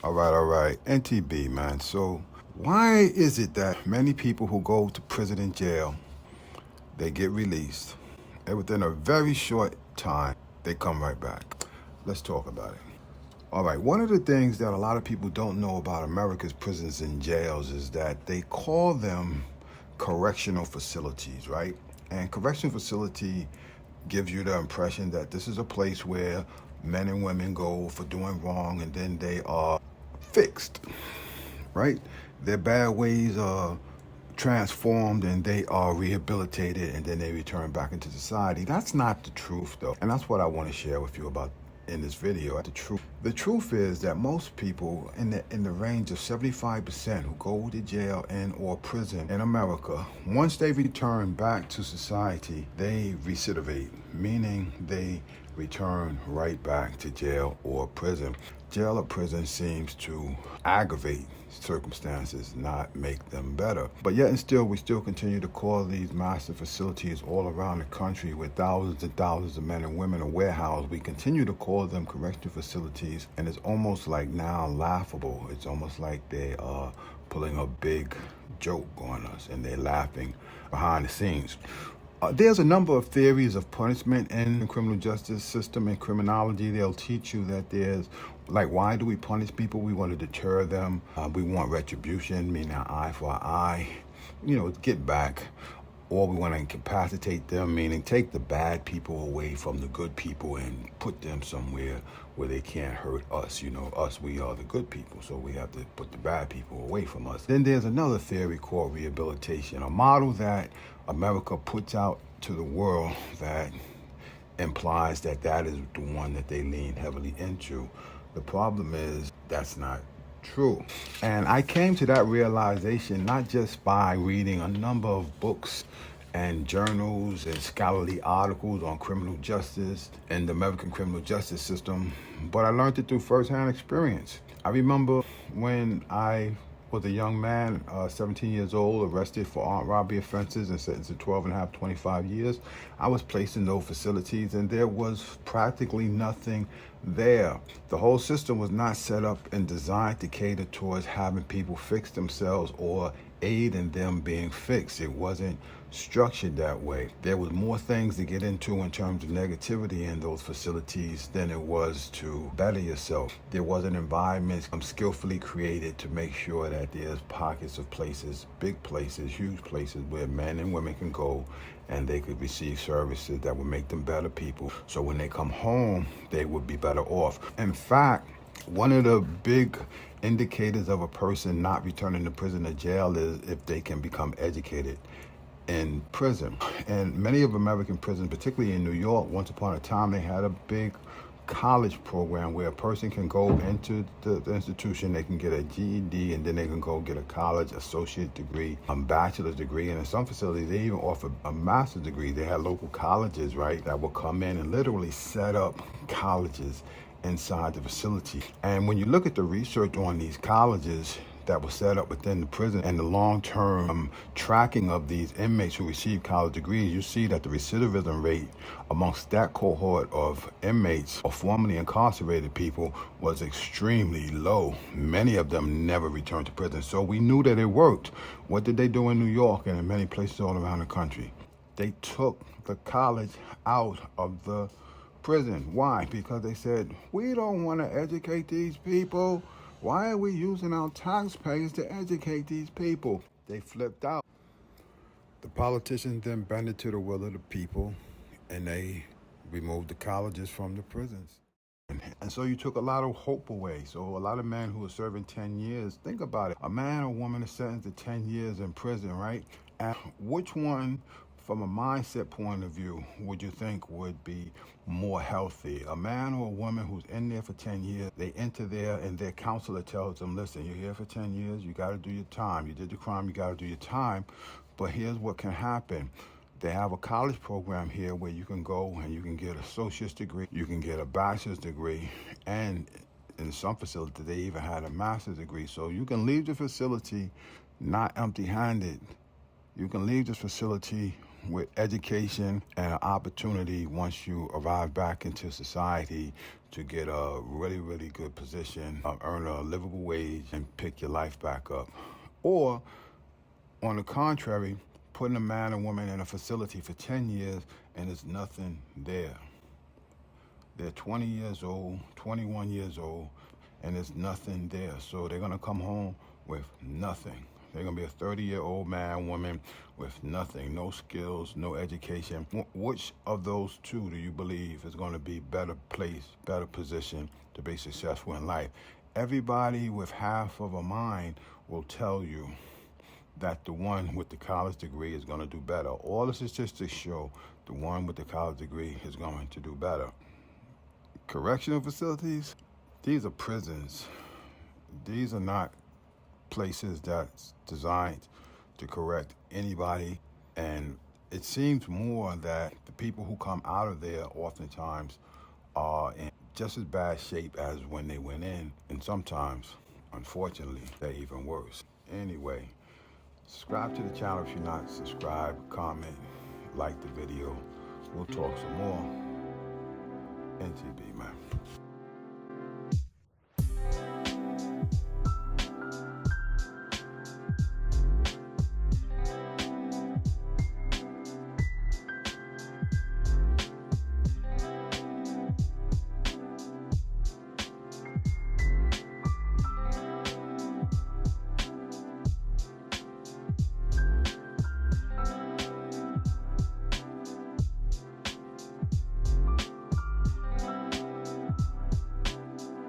All right. NTB, man. So, why is it that many people who go to prison and jail, they get released, and within a very short time, they come right back? Let's talk about it. All right. One of the things that a lot of people don't know about America's prisons and jails is that they call them correctional facilities, right? And correctional facility gives you the impression that this is a place where men and women go for doing wrong and then they are fixed, right? Their bad ways are transformed and they are rehabilitated and then they return back into society. That's not the truth, though. And that's what I want to share with you about in this video. The truth is that most people in the range of 75% who go to jail and or prison in America, once they return back to society, they recidivate, meaning they return right back to jail or prison. Jail or prison seems to aggravate circumstances, not make them better. But yet and still, we still continue to call these massive facilities all around the country with thousands and thousands of men and women are warehoused. We continue to call them correctional facilities, and it's almost like now laughable. It's almost like they are pulling a big joke on us and they're laughing behind the scenes. There's a number of theories of punishment in the criminal justice system and criminology. They'll teach you that there's, like, why do we punish people? We want to deter them. We want retribution, meaning an eye for an eye, get back. Or we want to incapacitate them, meaning take the bad people away from the good people and put them somewhere where they can't hurt us. Us, we are the good people, so we have to put the bad people away from us. Then there's another theory called rehabilitation, a model that America puts out to the world that implies that that is the one that they lean heavily into. The problem is that's not true. And I came to that realization not just by reading a number of books and journals and scholarly articles on criminal justice and the American criminal justice system, but I learned it through firsthand experience. I remember when I was a young man, 17 years old, arrested for armed robbery offenses and sentenced to 12 and a half, 25 years. I was placed in those facilities and there was practically nothing there. The whole system was not set up and designed to cater towards having people fix themselves or aid in them being fixed. It wasn't structured that way. There was more things to get into in terms of negativity in those facilities than it was to better yourself. There was an environment skillfully created to make sure that there's pockets of places, big places, huge places where men and women can go and they could receive services that would make them better people. So when they come home, they would be better off. In fact, one of the big indicators of a person not returning to prison or jail is if they can become educated in prison. And many of American prisons, particularly in New York, once upon a time, they had a big college program where a person can go into the institution, they can get a GED, and then they can go get a college associate degree, a bachelor's degree, and in some facilities they even offer a master's degree. They had local colleges, right, that will come in and literally set up colleges inside the facility. And when you look at the research on these colleges that were set up within the prison and the long-term tracking of these inmates who receive college degrees, you see that the recidivism rate amongst that cohort of inmates or formerly incarcerated people was extremely low. Many of them never returned to prison. So we knew that it worked. What did they do in New York and in many places all around the country? They took the college out of the prison. Why? Because they said, we don't want to educate these people. Why are we using our taxpayers to educate these people? They flipped out. The politicians then bended to the will of the people and they removed the colleges from the prisons. And so you took a lot of hope away. So a lot of men who are serving 10 years, think about it. A man or woman is sentenced to 10 years in prison, right? And which one, from a mindset point of view, would you think would be more healthy? A man or a woman who's in there for 10 years, they enter there and their counselor tells them, listen, you're here for 10 years, you got to do your time. You did the crime, you got to do your time. But here's what can happen. They have a college program here where you can go and you can get an associate's degree, you can get a bachelor's degree, and in some facilities they even had a master's degree. So you can leave the facility not empty-handed. You can leave this facility with education and an opportunity once you arrive back into society to get a really, really good position, earn a livable wage, and pick your life back up. Or, on the contrary, putting a man or woman in a facility for 10 years and there's nothing there. They're 20 years old, 21 years old, and there's nothing there. So they're going to come home with nothing. They're going to be a 30-year-old man, woman with nothing, no skills, no education. Which of those two do you believe is going to be better place, better position to be successful in life? Everybody with half of a mind will tell you that the one with the college degree is going to do better. All the statistics show the one with the college degree is going to do better. Correctional facilities, these are prisons. These are not places that's designed to correct anybody. And it seems more that the people who come out of there oftentimes are in just as bad shape as when they went in. And sometimes, unfortunately, they're even worse. Anyway, subscribe to the channel if you're not subscribed, comment, like the video. We'll talk some more. NTB, man.